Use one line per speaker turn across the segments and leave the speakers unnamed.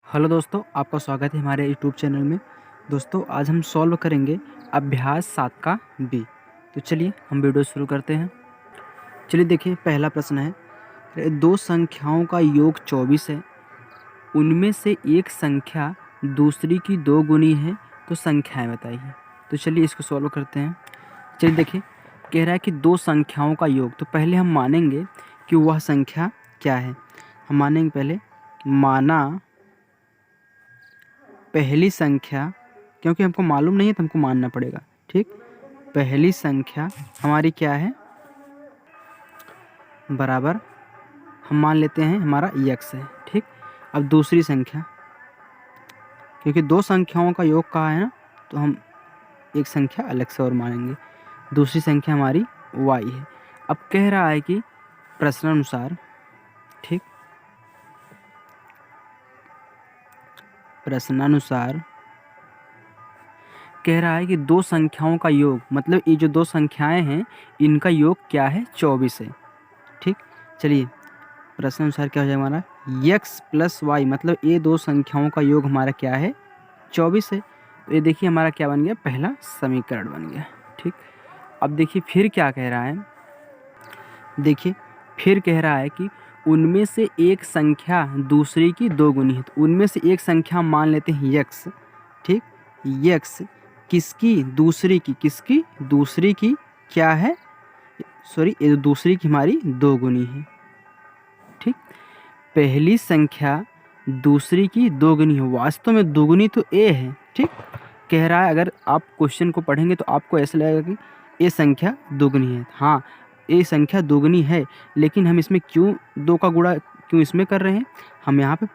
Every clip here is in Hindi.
हेलो दोस्तों, आपका स्वागत है हमारे यूट्यूब चैनल में। दोस्तों, आज हम सॉल्व करेंगे अभ्यास 7 का बी। तो चलिए हम वीडियो शुरू करते हैं। चलिए देखिए, पहला प्रश्न है, दो संख्याओं का योग 24 है, उनमें से एक संख्या दूसरी की दो गुनी है, तो संख्याएं बताइए। तो चलिए इसको सॉल्व करते हैं। चलिए देखिए, कह रहा है कि दो संख्याओं का योग। तो पहले हम मानेंगे कि वह संख्या क्या है। हम मानेंगे पहले, माना पहली संख्या, क्योंकि हमको मालूम नहीं है तो हमको मानना पड़ेगा। ठीक, पहली संख्या हमारी क्या है, बराबर हम मान लेते हैं हमारा x है। ठीक, अब दूसरी संख्या, क्योंकि दो संख्याओं का योग कहा है ना, तो हम एक संख्या अलग से और मानेंगे। दूसरी संख्या हमारी y है। अब कह रहा है कि प्रश्नानुसार, ठीक, प्रश्नानुसार कह रहा है कि दो संख्याओं का योग, मतलब ये जो दो संख्याएं हैं इनका योग क्या है, 24 है। ठीक, चलिए प्रश्न अनुसार क्या हो जाएगा हमारा, x प्लस वाई, मतलब ये दो संख्याओं का योग हमारा क्या है, 24 है। तो ये देखिए हमारा क्या बन गया, पहला समीकरण बन गया। ठीक, अब देखिए फिर क्या कह रहा है, देखिए फिर कह रहा है कि उनमें से एक संख्या दूसरी की दो गुनी है। तो उनमें से एक संख्या हम मान लेते हैं x। ठीक, x किसकी, दूसरी की, किसकी, दूसरी की क्या है, सॉरी, ये दूसरी की हमारी दो गुनी है। ठीक, पहली संख्या दूसरी की दोगुनी है, वास्तव में दोगुनी तो ए है। ठीक, कह रहा है अगर आप क्वेश्चन को पढ़ेंगे तो आपको ऐसा लगेगा कि ये संख्या दोगुनी है। हाँ, ये संख्या दोगुनी है, लेकिन हम इसमें क्यों दो का गुणा क्यों इसमें कर रहे हैं, हम यहाँ पे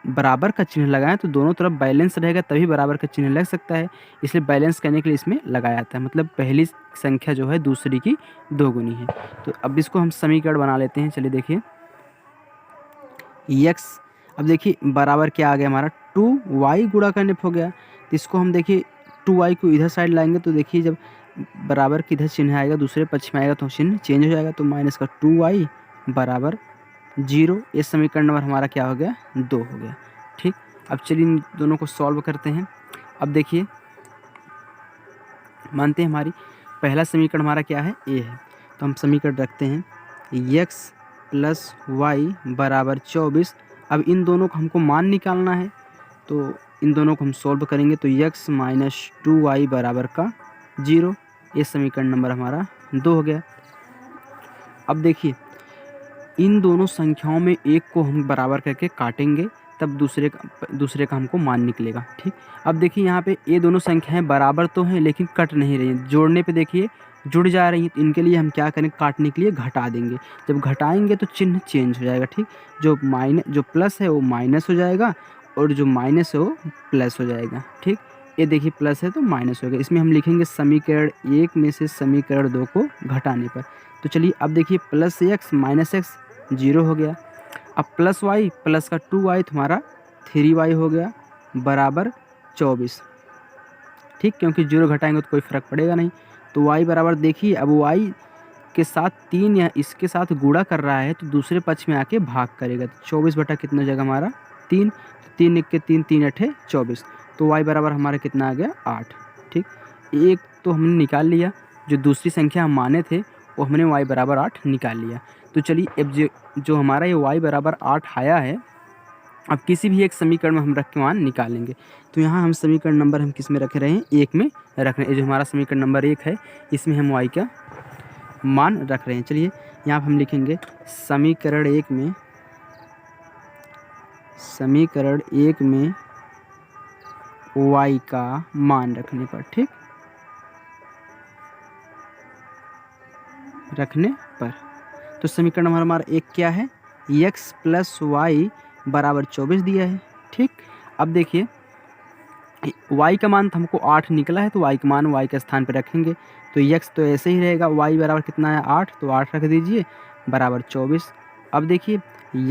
बराबर का चिन्ह लगाएं तो दोनों तरफ बैलेंस रहेगा, तभी बराबर का चिन्ह लग सकता है। इसलिए बैलेंस करने के लिए इसमें लगाया जाता है, मतलब पहली संख्या जो है दूसरी की दोगुनी है। तो अब इसको हम समीकरण बना लेते हैं। चलिए देखिए, x, अब देखिए बराबर क्या आ गया हमारा, 2y गुणा करने पे हो गया। तो इसको हम देखिए 2y को इधर साइड लाएंगे तो देखिए जब बराबर किधर चिन्ह आएगा, दूसरे पक्ष में आएगा तो चिन्ह चेंज हो जाएगा। तो माइनस का 2y बराबर 0। ये समीकरण नंबर हमारा क्या हो गया, 2 हो गया। ठीक, अब चलिए इन दोनों को सॉल्व करते हैं। अब देखिए, मानते हैं हमारी पहला समीकरण हमारा क्या है, a है। तो हम समीकरण रखते हैं x प्लस वाई बराबर 24। अब इन दोनों को हमको मान निकालना है, तो इन दोनों को हम सॉल्व करेंगे तो x माइनस 2y बराबर का 0। ये समीकरण नंबर हमारा 2 हो गया। अब देखिए, इन दोनों संख्याओं में एक को हम बराबर करके काटेंगे, तब दूसरे का हमको मान निकलेगा। ठीक, अब देखिए यहाँ पे ये दोनों संख्याएं बराबर तो हैं लेकिन कट नहीं रही हैं, जोड़ने पे देखिए जुड़ जा रही हैं। तो इनके लिए हम क्या करें, काटने के लिए घटा देंगे। जब घटाएंगे तो चिन्ह चेंज हो जाएगा। ठीक, जो प्लस है वो माइनस हो जाएगा और जो माइनस है वो प्लस हो जाएगा। ठीक, ये देखिए प्लस है तो माइनस हो गया। इसमें हम लिखेंगे समीकरण 1 में से समीकरण 2 को घटाने पर। तो चलिए अब देखिए, प्लस एक्स माइनस एक्स 0 हो गया। अब प्लस वाई प्लस का 2y तुम्हारा 3y हो गया बराबर 24। ठीक, क्योंकि 0 घटाएंगे तो कोई फ़र्क पड़ेगा नहीं। तो y बराबर देखिए, अब y के साथ 3 या इसके साथ गुणा कर रहा है तो दूसरे पक्ष में आके भाग करेगा। तो 24 बटा कितना हो जाएगा हमारा, 3। 3 1 के 3, 3 8 24। तो y बराबर हमारा कितना आ गया, 8। ठीक, एक तो हमने निकाल लिया, जो दूसरी संख्या हम माने थे वो हमने y बराबर 8 निकाल लिया। तो चलिए अब जो हमारा ये y बराबर 8 आया है, अब किसी भी एक समीकरण में हम रख के मान निकालेंगे। तो यहाँ हम समीकरण नंबर हम किस में रख रहे हैं, 1 में रख रहे हैं। जो हमारा समीकरण नंबर 1 है इसमें हम y का मान रख रहे हैं। चलिए यहाँ पर हम लिखेंगे समीकरण 1 में, समीकरण 1 में y का मान रखने पर, ठीक, रखने पर, तो समीकरण नंबर हमारा 1 क्या है, x प्लस वाई बराबर 24 दिया है। ठीक, अब देखिए y का मान तो हमको 8 निकला है, तो y का मान y के स्थान पर रखेंगे। तो x तो ऐसे ही रहेगा, y बराबर कितना है, 8, तो 8 रख दीजिए बराबर 24। अब देखिए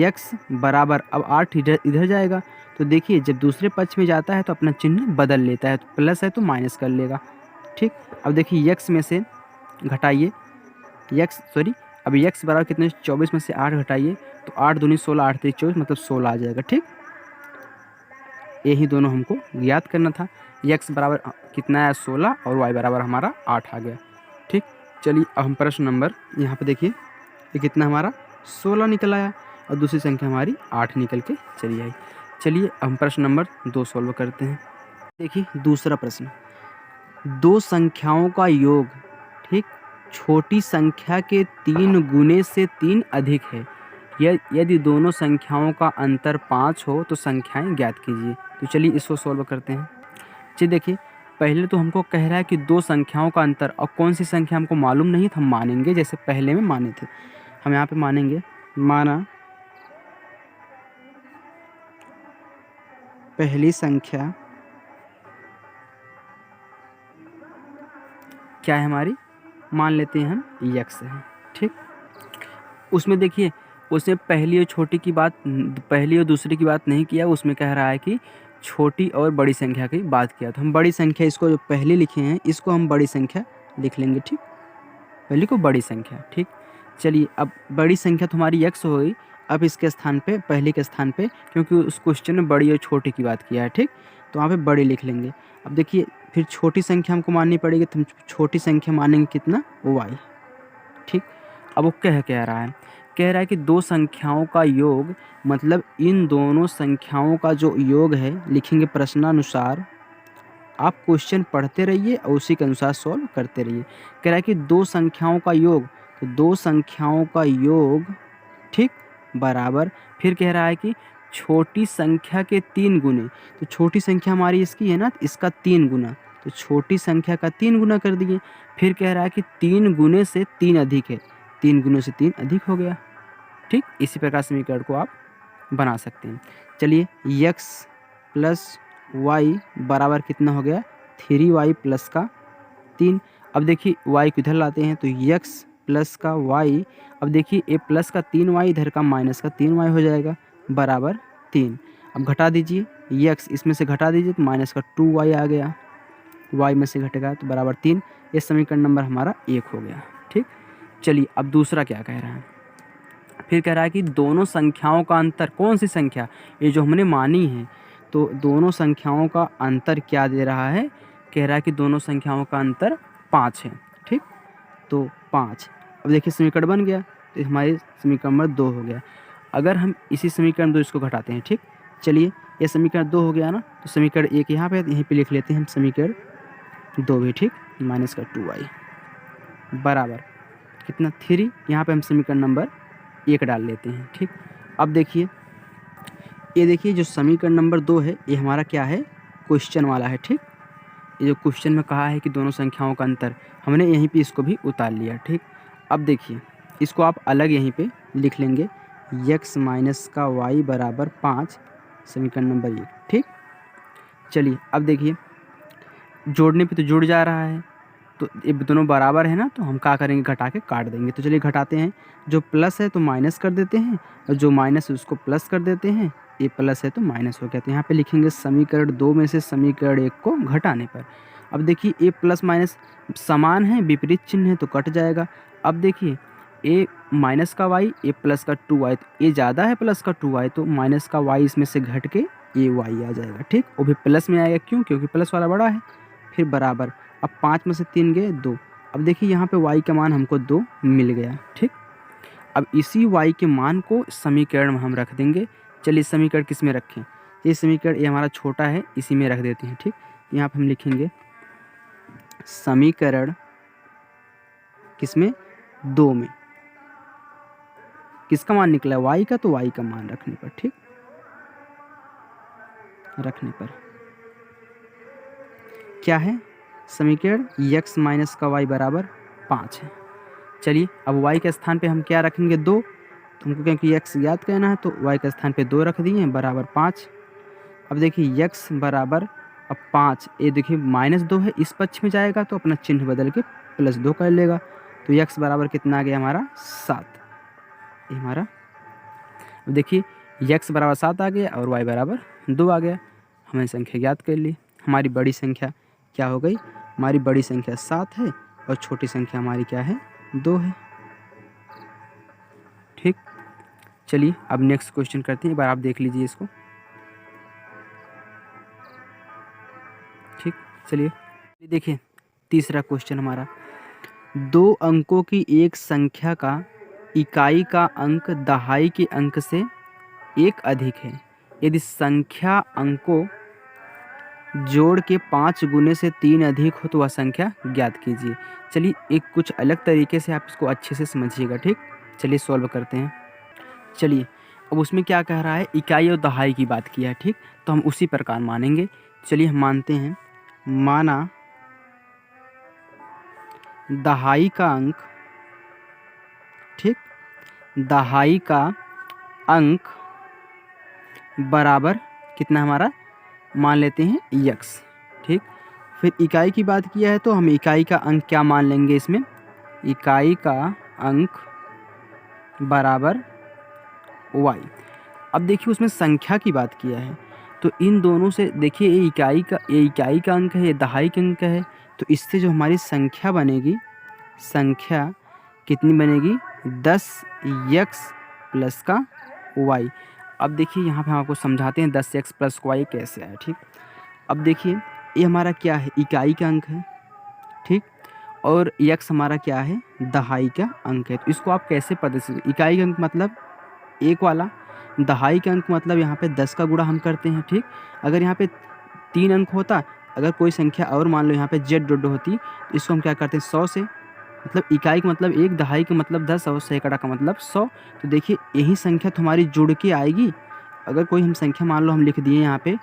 x बराबर, अब 8 इधर जाएगा, तो देखिए जब दूसरे पक्ष में जाता है तो अपना चिन्ह बदल लेता है, तो प्लस है तो माइनस कर लेगा। ठीक, अब देखिए x में से घटाइए, अब x बराबर कितने, 24 में से 8 घटाइए, तो 8 दूनी 16, 8 3 24, मतलब 16 आ जाएगा। ठीक, यही दोनों हमको याद करना था। x बराबर कितना है 16 और y बराबर हमारा 8 आ गया। ठीक, चलिए अब हम प्रश्न नंबर यहाँ पे देखिए, ये कितना हमारा 16 निकल आया और दूसरी संख्या हमारी 8 निकल के चली आई। चलिए अब हम प्रश्न नंबर 2 सॉल्व करते हैं। देखिए दूसरा प्रश्न, दो संख्याओं का योग, ठीक, छोटी संख्या के 3 गुने से 3 अधिक है। यदि दोनों संख्याओं का अंतर 5 हो तो संख्याएं ज्ञात कीजिए। तो चलिए इसको सॉल्व करते हैं। चलिए देखिए, पहले तो हमको कह रहा है कि दो संख्याओं का अंतर, और कौन सी संख्या हमको मालूम नहीं था, हम मानेंगे जैसे पहले में माने थे। हम यहाँ पे मानेंगे, माना पहली संख्या क्या है हमारी, मान लेते हैं हम x है। ठीक, उसमें देखिए, उसने पहली और छोटी की बात, पहली और दूसरी की बात नहीं किया, उसमें कह रहा है कि छोटी और बड़ी संख्या की बात किया। तो हम बड़ी संख्या, इसको जो पहले लिखे हैं इसको हम बड़ी संख्या लिख लेंगे। ठीक, पहली को बड़ी संख्या। ठीक, चलिए अब बड़ी संख्या तो हमारी x हो गई। अब इसके स्थान पे, पहले के स्थान पे, क्योंकि उस क्वेश्चन में बड़ी और छोटी की बात किया है, ठीक, तो वहाँ पे बड़ी लिख लेंगे। अब देखिए फिर छोटी संख्या हमको माननी पड़ेगी, तो हम छोटी संख्या मानेंगे कितना, y। ठीक, अब वो कह रहा है, कह रहा है कि दो संख्याओं का योग, मतलब इन दोनों संख्याओं का जो योग है, लिखेंगे प्रश्नानुसार। आप क्वेश्चन पढ़ते रहिए और उसी के अनुसार सॉल्व करते रहिए। कह रहा है कि दो संख्याओं का योग, तो दो संख्याओं का योग, ठीक, बराबर, फिर कह रहा है कि छोटी संख्या के 3 गुने। तो छोटी संख्या हमारी इसकी है ना, इसका 3 गुना, तो छोटी संख्या का 3 गुना कर दिए। फिर कह रहा है कि 3 गुने से 3 अधिक है, 3 गुने से 3 अधिक हो गया। ठीक, इसी प्रकार समीकरण को आप बना सकते हैं। चलिए x प्लस वाई बराबर कितना हो गया, 3y प्लस का 3। अब देखिए y को इधर लाते हैं तो x प्लस का y, अब देखिए ये प्लस का 3y इधर का माइनस का 3y हो जाएगा, बराबर 3। अब घटा दीजिए, x इसमें से घटा दीजिए तो माइनस का 2y आ गया, y में से घटेगा तो बराबर 3। ये समीकरण नंबर हमारा 1 हो गया। ठीक, चलिए अब दूसरा क्या कह रहा है, फिर कह रहा है कि दोनों संख्याओं का अंतर, कौन सी संख्या, ये जो हमने मानी है, तो दोनों संख्याओं का अंतर क्या दे रहा है, कह रहा है कि दोनों संख्याओं का अंतर 5 है। ठीक, तो 5। अब देखिए समीकरण बन गया, तो हमारे समीकरण नंबर 2 हो गया। अगर हम इसी समीकरण 2 इसको घटाते हैं, ठीक, चलिए ये समीकरण 2 हो गया ना, तो समीकरण 1 यहाँ पे, यहीं पे लिख लेते हैं हम समीकरण 2 भी। ठीक, माइनस का 2y बराबर कितना, 3। यहाँ पे हम समीकरण नंबर 1 डाल लेते हैं। ठीक, अब देखिए, ये देखिए जो समीकरण नंबर 2 है, ये हमारा क्या है, क्वेश्चन वाला है। ठीक, ये जो क्वेश्चन में कहा है कि दोनों संख्याओं का अंतर, हमने यहीं पे इसको भी उतार लिया। ठीक, अब देखिए इसको आप अलग यहीं पे लिख लेंगे, x माइनस का y बराबर 5, समीकरण नंबर 1। ठीक, चलिए अब देखिए जोड़ने पे तो जुड़ जा रहा है, तो ये दोनों बराबर है ना, तो हम क्या करेंगे, घटा के काट देंगे। तो चलिए घटाते हैं, जो प्लस है तो माइनस कर देते हैं, और जो माइनस है उसको प्लस कर देते हैं। ये प्लस है तो माइनस हो गया, तो यहाँ पे लिखेंगे समीकरण 2 में से समीकरण 1 को घटाने पर। अब देखिए ए प्लस माइनस समान है, विपरीत चिन्ह है तो कट जाएगा। अब देखिए ए माइनस का y, ए प्लस का 2y, तो ए ज़्यादा है प्लस का 2y, तो माइनस का y इसमें से घट के ए y आ जाएगा। ठीक, वो भी प्लस में आएगा, क्यों, क्योंकि प्लस वाला बड़ा है। फिर बराबर, अब 5 में से 3 गए 2। अब देखिए यहाँ पे y का मान हमको 2 मिल गया। ठीक, अब इसी y के मान को समीकरण में हम रख देंगे। चलिए समीकरण किस में रखें, ये समीकरण ये हमारा छोटा है, इसी में रख देते हैं। ठीक, यहाँ पे हम लिखेंगे समीकरण किसमें, 2 में। किसका मान निकला है, y का, तो y का मान रखने पर, ठीक, रखने पर क्या है, समीकरण x माइनस का y बराबर 5 है। चलिए अब y के स्थान पे हम क्या रखेंगे, 2। तो हमको क्योंकि x याद करना है, तो y के स्थान पे 2 रख दिए, बराबर 5। अब देखिए x बराबर, अब 5, ये देखिए माइनस 2 है, इस पक्ष में जाएगा तो अपना चिन्ह बदल के प्लस 2 कर लेगा। तो x बराबर कितना आ गया हमारा, 7। ये हमारा, अब देखिए x बराबर 7 आ गया और y बराबर 2 आ गया। हमने संख्या याद कर ली। हमारी बड़ी संख्या क्या हो गई, हमारी बड़ी संख्या 7 है और छोटी संख्या हमारी क्या है, 2 है। ठीक, चलिए अब नेक्स्ट क्वेश्चन करते हैं, एक बार आप देख लीजिए इसको। चलिए देखिए तीसरा क्वेश्चन हमारा, 2 अंकों की एक संख्या का इकाई का अंक दहाई के अंक से एक अधिक है, यदि संख्या अंकों जोड़ के 5 गुने से 3 अधिक हो तो वह संख्या ज्ञात कीजिए। चलिए एक कुछ अलग तरीके से आप इसको अच्छे से समझिएगा, ठीक। चलिए सॉल्व करते हैं। चलिए अब उसमें क्या कह रहा है, इकाई और दहाई की बात किया है, ठीक। तो हम उसी प्रकार मानेंगे। चलिए हम मानते हैं, माना दहाई का अंक, ठीक, दहाई का अंक बराबर कितना हमारा मान लेते हैं यक्स, ठीक। फिर इकाई की बात किया है तो हम इकाई का अंक क्या मान लेंगे इसमें, इकाई का अंक बराबर वाई। अब देखिए उसमें संख्या की बात किया है तो इन दोनों से देखिए ये इकाई का अंक है, ये दहाई का अंक है, तो इससे जो हमारी संख्या बनेगी, संख्या कितनी बनेगी 10x प्लस का y। अब देखिए यहाँ पे हम आपको समझाते हैं 10x प्लस y कैसे आए, ठीक। अब देखिए ये हमारा क्या है, इकाई का अंक है, ठीक, और x हमारा क्या है, दहाई का अंक है। तो इसको आप कैसे पता चले, इकाई का अंक मतलब एक वाला, दहाई का अंक मतलब यहाँ पे 10 का गुणा हम करते हैं, ठीक। अगर यहाँ पे 3 अंक होता, अगर कोई संख्या और मान लो यहाँ पे z डोडो होती, तो इसको हम क्या करते हैं 100 से, मतलब इकाई का मतलब 1, दहाई का मतलब 10 और सैकड़ा का मतलब 100। तो देखिए यही संख्या तुम्हारी जुड़ के आएगी। अगर कोई हम संख्या मान लो हम लिख दिए यहाँ पे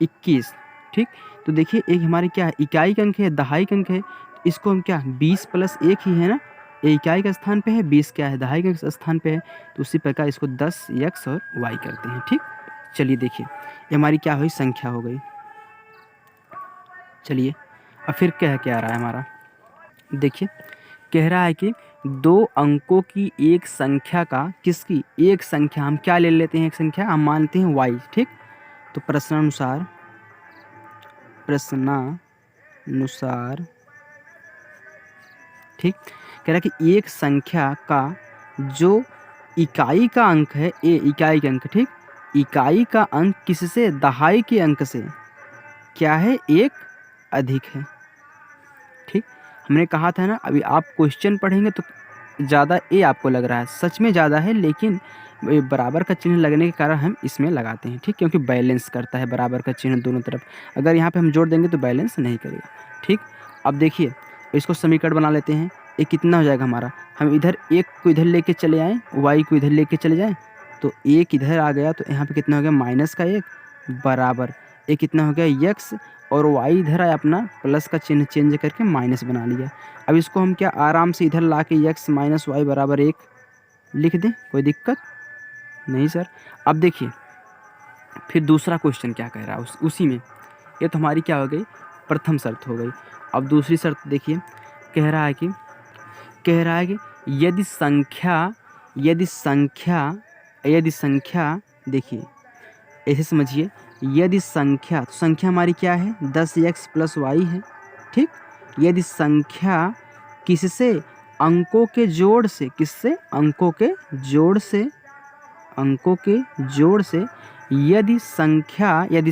21, ठीक, तो देखिए एक हमारी क्या है, इकाई का अंक है, दहाई का अंक है, इसको हम क्या 20 प्लस 1 ही है ना, ये इकाई का स्थान पे है, 20 क्या है दहाई के स्थान पे है, तो उसी प्रकार इसको 10x और y करते हैं, ठीक। चलिए देखिए ये हमारी क्या हुई, संख्या हो गई। चलिए अब फिर क्या रहा है हमारा, देखिए कह रहा है कि 2 अंकों की एक संख्या का, किसकी एक संख्या, हम क्या ले लेते हैं, एक संख्या हम मानते हैं y, ठीक। तो प्रश्नानुसार ठीक, कह रहा है कि एक संख्या का जो इकाई का अंक है, इकाई का अंक, ठीक, इकाई का अंक किससे, दहाई के अंक से क्या है, एक अधिक है, ठीक। हमने कहा था ना, अभी आप क्वेश्चन पढ़ेंगे तो ज़्यादा ए आपको लग रहा है, सच में ज़्यादा है, लेकिन बराबर का चिन्ह लगने के कारण हम इसमें लगाते हैं, ठीक, क्योंकि बैलेंस करता है बराबर का चिन्ह दोनों तरफ। अगर यहाँ पे हम जोड़ देंगे तो बैलेंस नहीं करेगा, ठीक। अब देखिए इसको समीकरण बना लेते हैं, ये कितना हो जाएगा हमारा, हम इधर एक को इधर लेके चले आएँ, वाई को इधर लेके चले जाएँ, तो एक इधर आ गया, तो यहाँ पे कितना हो गया माइनस का 1 बराबर, ये कितना हो गया यक्स, और वाई इधर आया अपना प्लस का चिन्ह चेंज करके माइनस बना लिया। अब इसको हम क्या आराम से इधर ला के यक्स माइनस वाई बराबर 1 लिख दें, कोई दिक्कत नहीं सर। अब देखिए फिर दूसरा क्वेश्चन क्या कह रहा है, उसी में, ये तो हमारी क्या हो गई, प्रथम शर्त हो गई। अब दूसरी शर्त देखिए, कह रहा है कि यदि संख्या देखिए ऐसे समझिए, यदि संख्या, तो संख्या हमारी क्या है 10x प्लस वाई है, ठीक। यदि संख्या किससे, अंकों के जोड़ से, किससे, अंकों के जोड़ से, यदि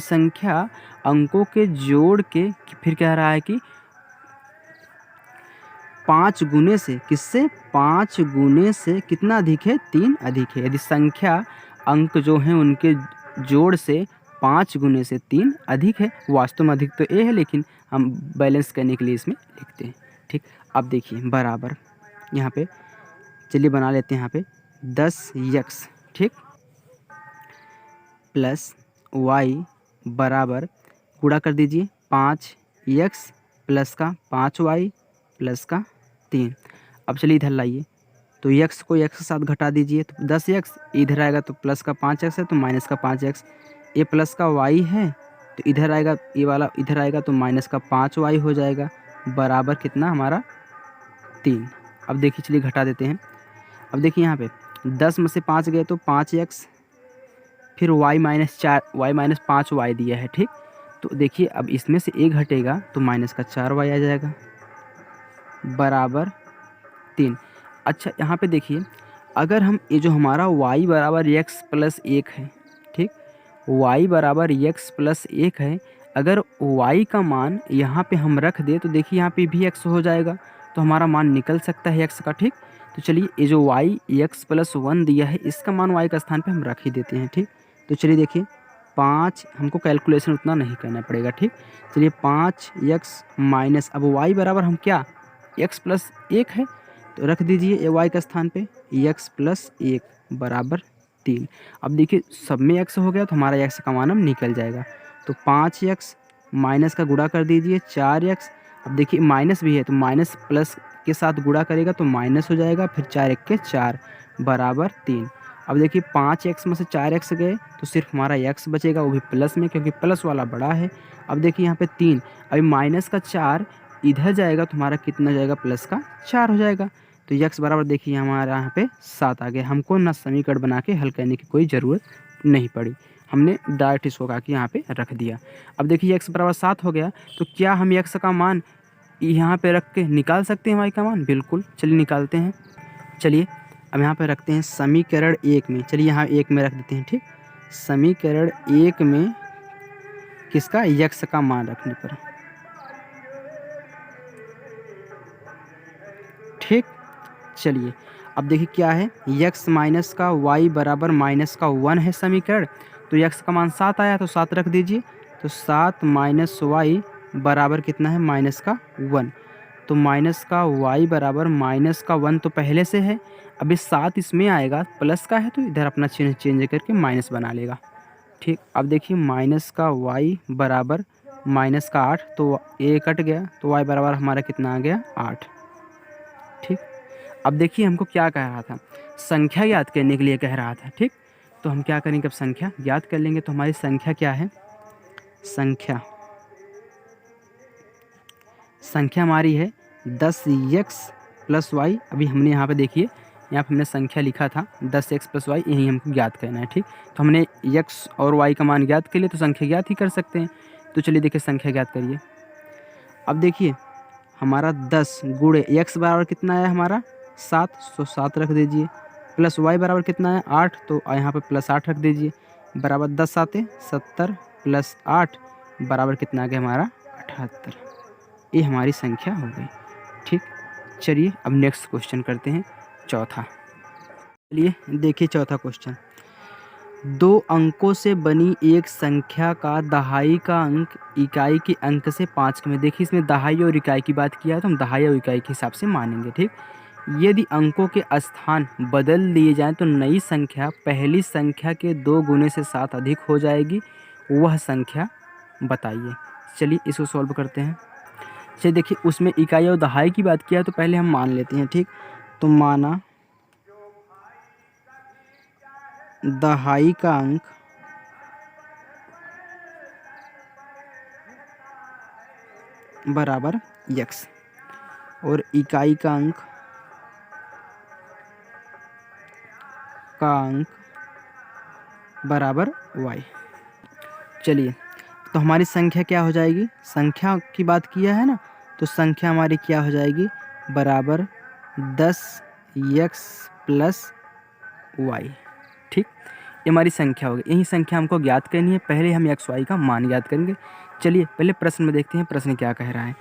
संख्या अंकों के जोड़ के, फिर कह रहा है कि 5 गुने से, किससे 5 गुने से कितना अधिक है, 3 अधिक है। यदि संख्या अंक जो हैं उनके जोड़ से 5 गुने से 3 अधिक है, वास्तव में अधिक तो ए है, लेकिन हम बैलेंस करने के लिए इसमें लिखते हैं, ठीक। अब देखिए बराबर, यहाँ पे चलिए बना लेते हैं, यहाँ पे 10x, ठीक, प्लस y बराबर, गुणा कर दीजिए 5x प्लस का 5y प्लस का 3। अब चलिए इधर लाइए, तो x को x के साथ घटा दीजिए, तो 10x इधर आएगा तो प्लस का 5x है तो माइनस का 5x, ये प्लस का y है तो इधर आएगा, ये वाला इधर आएगा तो माइनस का 5y हो जाएगा, बराबर कितना हमारा 3। अब देखिए चलिए घटा देते हैं। अब देखिए यहाँ पे 10 में से 5 गए तो 5x, फिर y माइनस 5y दिया है, ठीक। तो देखिए अब इसमें से 1 घटेगा तो माइनस का 4y आ जाएगा, बराबर 3। अच्छा यहाँ पे देखिए, अगर हम ये जो हमारा y बराबर x प्लस 1 है, ठीक, y बराबर x प्लस 1 है, अगर y का मान यहाँ पे हम रख दें तो देखिए यहाँ पे भी x हो जाएगा, तो हमारा मान निकल सकता है x का। ठीक, तो चलिए ये जो y x+1 दिया है इसका मान y का स्थान पे हम रख ही देते हैं। ठीक, तो चलिए देखिए 5, हमको कैलकुलेशन उतना नहीं करना पड़ेगा। ठीक, चलिए 5x माइनस, अब y बराबर हम क्या x+1 है तो रख दीजिए ये y का स्थान पे x+1 बराबर 3। अब देखिए सब में x हो गया तो हमारा x का मान अब निकल जाएगा, तो 5x माइनस का गुणा कर दीजिए 4x। अब देखिए माइनस भी है तो माइनस प्लस के साथ गुणा करेगा तो माइनस हो जाएगा, फिर 4 1 के 4 बराबर 3। अब देखिए 5x में से 4x गए तो सिर्फ हमारा x बचेगा, वो भी प्लस में क्योंकि प्लस वाला बड़ा है। अब देखिए यहाँ पे 3, अभी माइनस का 4 इधर जाएगा तो हमारा कितना जाएगा, प्लस का 4 हो जाएगा। तो x बराबर देखिए हमारा यहाँ पे 7 आ गया। हमको ना समीकरण बना के हल करने की कोई ज़रूरत नहीं पड़ी, हमने डायरेक्ट इसको का के यहाँ पे रख दिया। अब देखिए x बराबर 7 हो गया, तो क्या हम x का मान यहाँ पे रख के निकाल सकते हैं y का मान? बिल्कुल, चलिए निकालते हैं। चलिए अब यहाँ पे रखते हैं समीकरण 1 में, चलिए यहाँ 1 में रख देते हैं। ठीक, समीकरण 1 में किसका, x का मान रखने पर। ठीक, चलिए अब देखिए क्या है, x माइनस का y बराबर माइनस का 1 है समीकरण, तो x का मान 7 आया तो 7 रख दीजिए, तो 7 माइनस y बराबर कितना है, माइनस का 1। तो माइनस का y बराबर माइनस का 1 तो पहले से है, अभी 7 इसमें आएगा प्लस का है तो इधर अपना चिन्ह चेंज करके माइनस बना लेगा। ठीक, अब देखिए माइनस का y बराबर माइनस का 8, तो ये कट गया तो y बराबर हमारा कितना आ गया, 8। ठीक, अब देखिए हमको क्या कह रहा था, संख्या याद करने के लिए कह रहा था। ठीक, तो हम क्या करेंगे, अब संख्या याद कर लेंगे। तो हमारी संख्या क्या है, संख्या हमारी है 10x+y। अभी हमने यहाँ पे देखिए, यहाँ पे हमने संख्या लिखा था 10x+y, यही हमको याद करना है। ठीक, तो हमने x और y का मान याद कर लिया तो संख्या याद ही कर सकते हैं। तो चलिए देखिए संख्या याद करिए। अब देखिए हमारा 10 गुणे x बराबर कितना आया हमारा 7, तो 7 रख दीजिए, प्लस y बराबर कितना है 8, तो यहाँ पे प्लस 8 रख दीजिए, बराबर 10 आते 70 प्लस 8 बराबर कितना आ गया हमारा 78। ये हमारी संख्या हो गई। ठीक, चलिए अब नेक्स्ट क्वेश्चन करते हैं, चौथा। चलिए देखिए चौथा क्वेश्चन, 2 अंकों से बनी एक संख्या का दहाई का अंक इकाई के अंक से 5 कम है। देखिए इसमें दहाई और इकाई की बात किया है तो हम दहाई और इकाई के हिसाब से मानेंगे। ठीक, यदि अंकों के स्थान बदल दिए जाएं तो नई संख्या पहली संख्या के 2 गुने से 7 अधिक हो जाएगी, वह संख्या बताइए। चलिए इसको सॉल्व करते हैं। चलिए देखिए उसमें इकाई और दहाई की बात किया है तो पहले हम मान लेते हैं। ठीक, तो माना दहाई का अंक बराबर x और इकाई का अंक बराबर y। चलिए तो हमारी संख्या क्या हो जाएगी, संख्या की बात किया है ना, तो संख्या हमारी क्या हो जाएगी, बराबर 10x+y। ठीक, ये हमारी संख्या होगी। यही संख्या हमको ज्ञात करनी है, पहले हम x y का मान ज्ञात करेंगे। चलिए पहले प्रश्न में देखते हैं, प्रश्न क्या कह रहा है।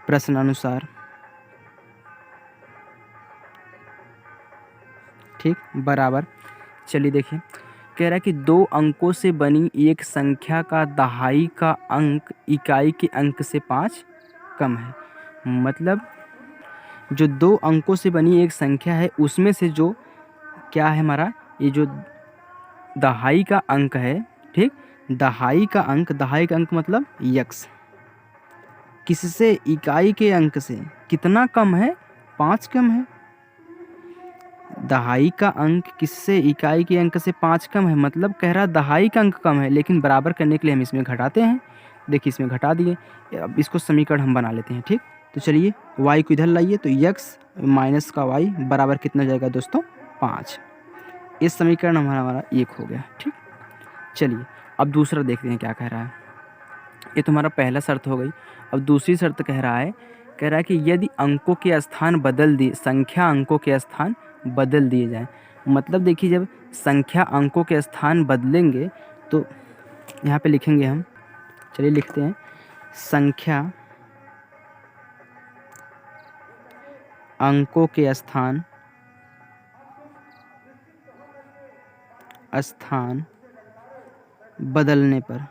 प्रश्न अनुसार, ठीक, बराबर, चलिए देखिए कह रहा है कि 2 अंकों से बनी एक संख्या का दहाई का अंक इकाई के अंक से 5 कम है। मतलब जो 2 अंकों से बनी एक संख्या है उसमें से जो क्या है हमारा, ये जो दहाई का अंक है, ठीक, दहाई का अंक मतलब x, किससे, इकाई के अंक से कितना कम है, 5 कम है। दहाई का अंक किससे, इकाई के अंक से 5 कम है, मतलब कह रहा दहाई का अंक कम है, लेकिन बराबर करने के लिए हम इसमें घटाते हैं। देखिए इसमें घटा दिए, अब इसको समीकरण हम बना लेते हैं। ठीक, तो चलिए y को इधर लाइए, तो x माइनस का y बराबर कितना जाएगा दोस्तों, 5। इस समीकरण हमारा 1 हो गया। ठीक, चलिए अब दूसरा देखते हैं क्या कह रहा है। ये तुम्हारा पहला शर्त हो गई। अब दूसरी शर्त कह रहा है कि यदि अंकों के स्थान बदल दिए, संख्या अंकों के स्थान बदल दिए जाएं, मतलब देखिए जब संख्या अंकों के स्थान बदलेंगे तो यहाँ पे लिखेंगे हम, चलिए लिखते हैं संख्या अंकों के स्थान बदलने पर,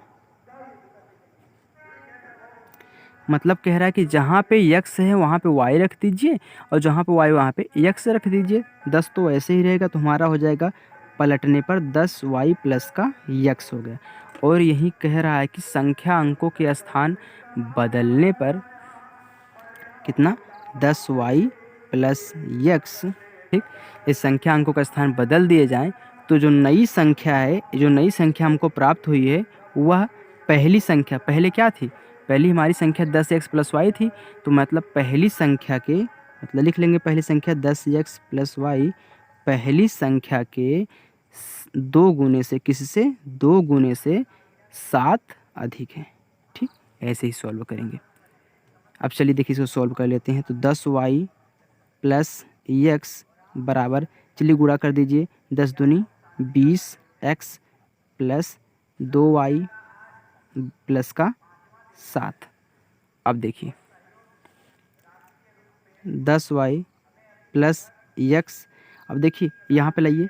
मतलब कह रहा है कि जहाँ पे x है वहाँ पे y रख दीजिए और जहाँ पे y वहाँ पे x रख दीजिए। 10 तो ऐसे ही रहेगा, तो हमारा हो जाएगा पलटने पर 10y प्लस का x हो गया। और यही कह रहा है कि संख्या अंकों के स्थान बदलने पर कितना, 10y प्लस x। ठीक, इस संख्या अंकों का स्थान बदल दिए जाएं तो जो नई संख्या है, जो नई संख्या हमको प्राप्त हुई है वह पहली संख्या, पहले क्या थी, पहली हमारी संख्या 10x प्लस वाई थी। तो मतलब पहली संख्या के, मतलब लिख लेंगे पहली संख्या 10x प्लस वाई पहली संख्या के 2 गुने से, किससे, 2 गुने से 7 अधिक है। ठीक, ऐसे ही सॉल्व करेंगे। अब चलिए देखिए इसको सॉल्व कर लेते हैं। तो 10y प्लस x बराबर, चलिए गुणा कर दीजिए, 10 दूनी 20x प्लस 2y प्लस का 7। अब देखिए 10y प्लस x, अब देखिए यहाँ पे लाइए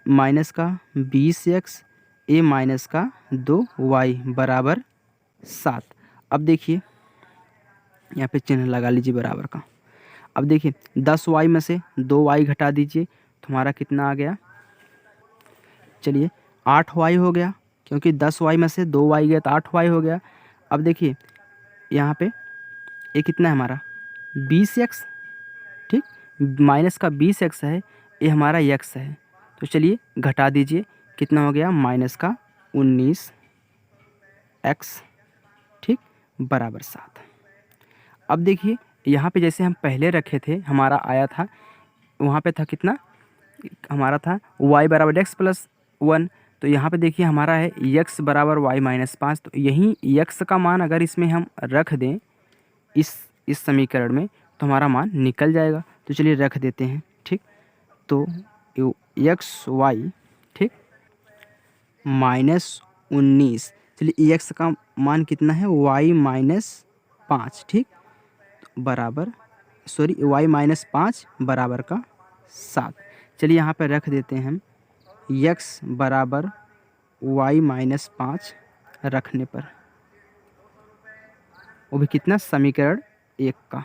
माइनस का 20x a माइनस का 2y बराबर 7। अब देखिए यहाँ पे चिन्ह लगा लीजिए बराबर का। अब देखिए 10y में से 2y घटा दीजिए तो हमारा कितना आ गया, चलिए 8y हो गया, क्योंकि 10y में से 2y गया तो 8y हो गया। अब देखिए यहाँ पे ये कितना है हमारा 20x, ठीक, माइनस का 20x है, ये हमारा x है, तो चलिए घटा दीजिए, कितना हो गया माइनस का 19x, ठीक, बराबर 7। अब देखिए यहाँ पे जैसे हम पहले रखे थे, हमारा आया था, वहाँ पे था कितना, हमारा था y बराबर x प्लस 1, तो यहाँ पे देखिए हमारा है x बराबर y माइनस 5। तो यही x का मान अगर इसमें हम रख दें इस समीकरण में तो हमारा मान निकल जाएगा। तो चलिए रख देते हैं, ठीक, तो एक्स वाई, ठीक, माइनस 19, चलिए एक्स का मान कितना है y माइनस 5, ठीक, बराबर, सॉरी y माइनस 5 बराबर का 7। चलिए यहाँ पर रख देते हैं हम x बराबर y माइनस 5 रखने पर, वो भी कितना, समीकरण 1 का,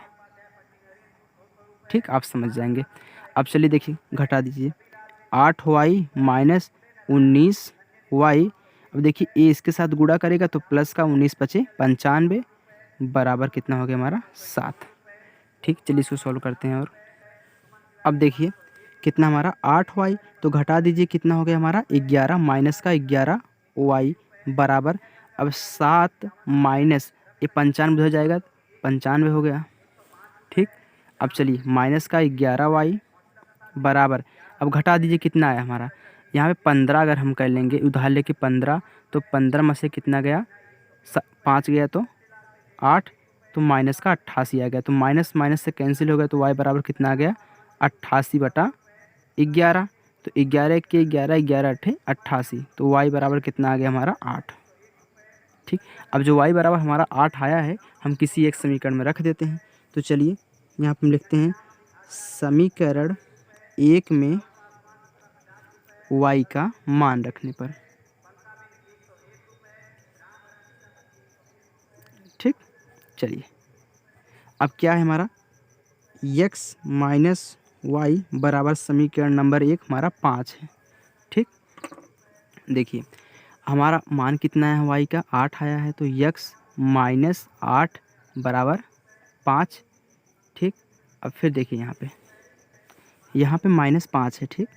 ठीक, आप समझ जाएंगे। अब चलिए देखिए घटा दीजिए 8y माइनस 19y, अब देखिए ए इसके साथ गुणा करेगा तो प्लस का 19 पचे 95 बराबर कितना हो गया हमारा 7। ठीक, चलिए इसको सॉल्व करते हैं। और अब देखिए कितना हमारा 8y, तो घटा दीजिए कितना हो गया हमारा 11 माइनस का 11y बराबर, अब 7 माइनस ये 95 हो जाएगा, 95 हो गया, ठीक। अब चलिए माइनस का 11y बराबर, अब घटा दीजिए कितना आया हमारा, यहाँ पे 15 अगर हम कर लेंगे उधार लेके 15, तो 15 में से कितना गया 5 गया तो 8, तो माइनस का 88 आ गया, तो माइनस माइनस से कैंसिल हो गया, तो y बराबर कितना आ गया 88/11, तो 11 के 11 11 अट्ठे 88, तो y बराबर कितना आ गया हमारा 8। ठीक, अब जो y बराबर हमारा 8 आया है हम किसी एक समीकरण में रख देते हैं। तो चलिए यहाँ पर हम लिखते हैं समीकरण 1 में y का मान रखने पर, ठीक, चलिए अब क्या है हमारा x माइनस वाई बराबर समीकरण नंबर 1 हमारा 5 है। ठीक, देखिए हमारा मान कितना है y का 8 आया है, तो x माइनस 8 बराबर 5। ठीक, अब फिर देखिए यहाँ पे माइनस 5 है, ठीक,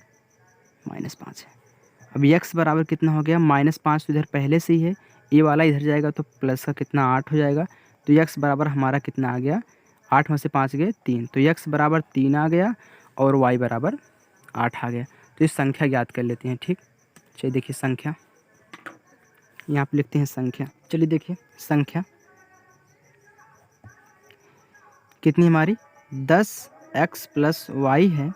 माइनस 5 है। अब x बराबर कितना हो गया -5, तो इधर पहले से ही है, ये वाला इधर जाएगा तो प्लस का कितना 8 हो जाएगा, तो x बराबर हमारा कितना आ गया 8 में से 5 गए 3, तो x बराबर 3 आ गया और y बराबर 8 आ गया। तो इस संख्या ज्ञात कर लेते हैं। ठीक, चलिए देखिए संख्या यहाँ पे लिखते हैं संख्या, चलिए देखिए संख्या कितनी हमारी 10x प्लस वाई है।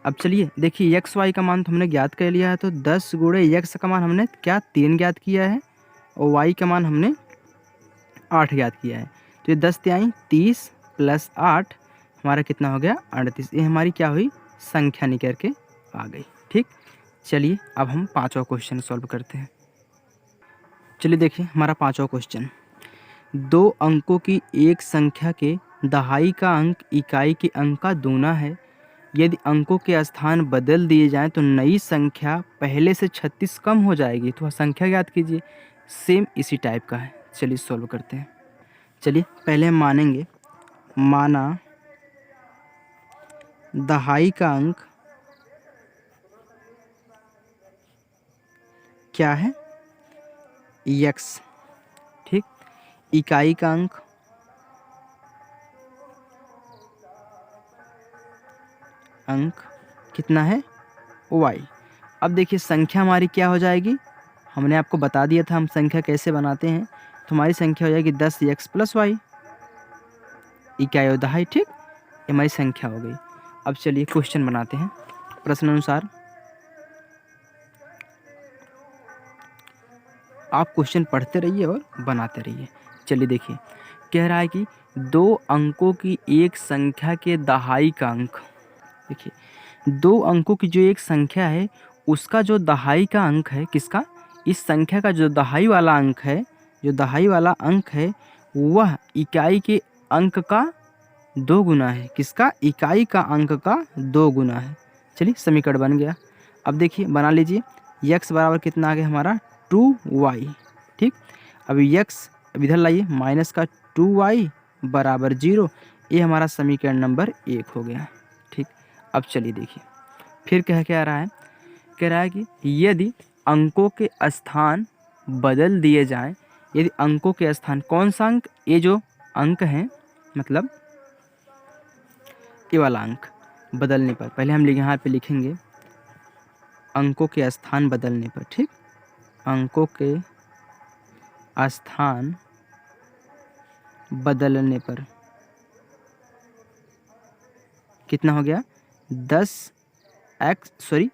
अब चलिए देखिए एक्स वाई का मान तो हमने ज्ञात कर लिया है, तो 10 गुणे एक्स का मान हमने क्या 3 ज्ञात किया है और वाई का मान हमने 8 ज्ञात किया है। तो ये 10 तिहाई 30 प्लस 8 हमारा कितना हो गया 38। ये हमारी क्या हुई संख्या निकल के आ गई। ठीक, चलिए अब हम 5वां क्वेश्चन सॉल्व करते हैं। चलिए देखिए हमारा 5वां क्वेश्चन, 2 अंकों की एक संख्या के दहाई का अंक इकाई के अंक का दूना है। यदि अंकों के स्थान बदल दिए जाएं तो नई संख्या पहले से 36 कम हो जाएगी। तो संख्या याद कीजिए, सेम इसी टाइप का है। चलिए सॉल्व करते हैं। चलिए पहले हम मानेंगे, माना दहाई का अंक क्या है x, ठीक, इकाई का अंक कितना है y। अब देखिए संख्या हमारी क्या हो जाएगी, हमने आपको बता दिया था हम संख्या कैसे बनाते हैं। तो हमारी संख्या हो जाएगी 10x प्लस वाई, इकाई और दहाई। ठीक, ये हमारी संख्या हो गई। अब चलिए क्वेश्चन बनाते हैं प्रश्न अनुसार। आप क्वेश्चन पढ़ते रहिए और बनाते रहिए। चलिए देखिए, कह रहा है कि 2 अंकों की एक संख्या के दहाई का अंक, देखिए 2 अंकों की जो एक संख्या है उसका जो दहाई का अंक है, किसका, इस संख्या का जो दहाई वाला अंक है, जो दहाई वाला अंक है वह इकाई के अंक का 2 गुना है। किसका, इकाई का अंक का 2 गुना है। चलिए समीकरण बन गया। अब देखिए बना लीजिए, x बराबर कितना आ गया हमारा 2y। ठीक, अब x अब इधर लाइए, माइनस का 2y बराबर 0। ये हमारा समीकरण नंबर 1 हो गया। ठीक, अब चलिए देखिए फिर क्या रहा है, कह रहा है कि यदि अंकों के स्थान बदल दिए जाएं, यदि अंकों के स्थान, कौन सा अंक, ये जो अंक हैं, मतलब ये वाला अंक बदलने पर, पहले हम यहाँ पे लिखेंगे अंकों के स्थान बदलने पर। ठीक, अंकों के स्थान बदलने पर कितना हो गया 10x, सॉरी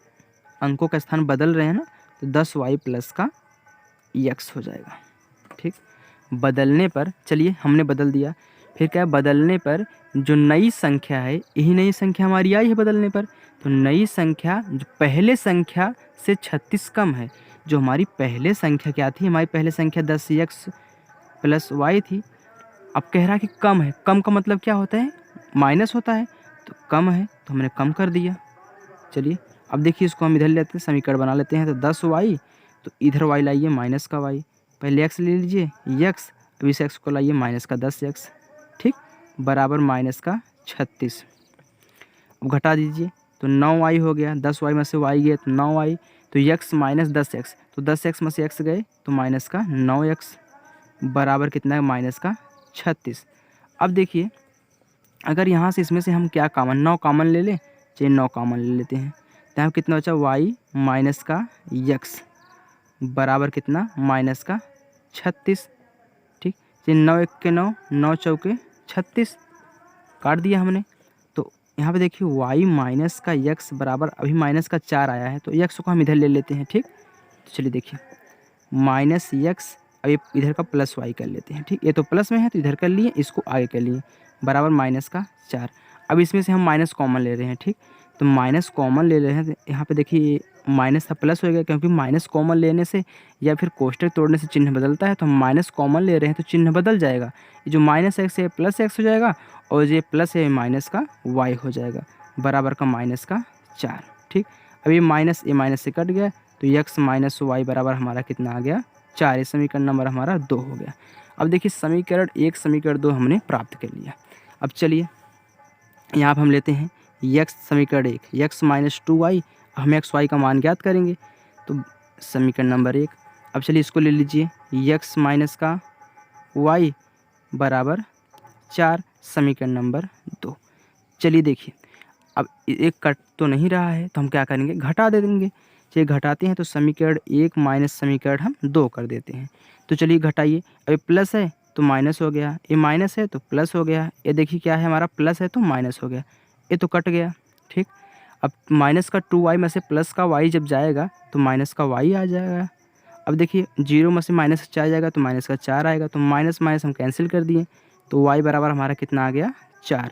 अंकों का स्थान बदल रहे हैं ना, तो 10y प्लस का x हो जाएगा। ठीक, बदलने पर, चलिए हमने बदल दिया, फिर क्या है, बदलने पर जो नई संख्या है, यही नई संख्या हमारी आई है बदलने पर। तो नई संख्या जो पहले संख्या से 36 कम है, जो हमारी पहले संख्या क्या थी, हमारी पहले संख्या 10x प्लस y थी। अब कह रहा है कि कम है, कम का मतलब क्या होता है, माइनस होता है, तो कम है तो हमने कम कर दिया। चलिए अब देखिए इसको हम इधर लेते हैं, समीकरण बना लेते हैं। तो 10y, तो इधर y लाइए माइनस का y, पहले x ले लीजिए x, अब इस x को लाइए माइनस का 10x, ठीक, बराबर माइनस का 36। अब घटा दीजिए तो 9y हो गया, 10y में से y गया तो 9y, तो x माइनस 10x, तो 10x में से x गए तो माइनस का 9x बराबर कितना है माइनस का 36। अब देखिए अगर यहाँ से इसमें से हम क्या कॉमन, 9 कॉमन ले लें, चलिए 9 कॉमन ले लेते हैं, तो यहाँ कितना बचा y माइनस का x बराबर कितना माइनस का 36। ठीक, चलिए 9 1 के 9, 9 चौके 36, काट दिया हमने। तो यहाँ पे देखिए y माइनस का x बराबर, अभी माइनस का 4 आया है तो x को हम इधर ले लेते हैं। ठीक, तो चलिए देखिए माइनस x, अब ये इधर का प्लस y कर लेते हैं। ठीक, ये तो प्लस में है तो इधर कर लिए, इसको आगे कर लिए, बराबर माइनस का 4। अब इसमें से हम माइनस कॉमन ले रहे हैं। ठीक, तो माइनस कॉमन ले रहे हैं, तो यहाँ पे देखिए माइनस का प्लस हो गया, क्योंकि माइनस कॉमन लेने से या फिर कोष्टक तोड़ने से चिन्ह बदलता है। तो हम माइनस कॉमन ले रहे हैं तो चिन्ह बदल जाएगा, ये जो माइनस एक्स है प्लस एक्स हो जाएगा, और ये प्लस है माइनस का y हो जाएगा, बराबर का माइनस का 4। ठीक, अब ये माइनस से कट गया, तो x माइनस y बराबर हमारा कितना आ गया 4। ये समीकरण नंबर हमारा 2 हो गया। अब देखिए समीकरण 1 समीकरण 2 हमने प्राप्त कर लिया। अब चलिए यहाँ पर हम लेते हैं x समीकरण 1, x माइनस 2y, हम x y का मान ज्ञात करेंगे, तो समीकरण नंबर 1। अब चलिए इसको ले लीजिए x माइनस का y बराबर 4, समीकरण नंबर 2। चलिए देखिए अब एक कट तो नहीं रहा है, तो हम क्या करेंगे घटा दे देंगे। चलिए घटाते हैं, तो समीकरण 1 माइनस समीकरण हम 2 कर देते हैं। तो चलिए घटाइए, अब प्लस है तो माइनस हो गया, ये माइनस है तो प्लस हो गया, ये देखिए क्या है हमारा प्लस है तो माइनस हो गया, ये तो कट गया। ठीक, अब माइनस का 2y में से प्लस का y जब जाएगा तो माइनस का y आ जाएगा, अब देखिए 0 में से माइनस का 4 जाएगा तो माइनस का 4 आएगा, तो माइनस माइनस हम कैंसिल कर दिए, तो y बराबर हमारा कितना आ गया 4।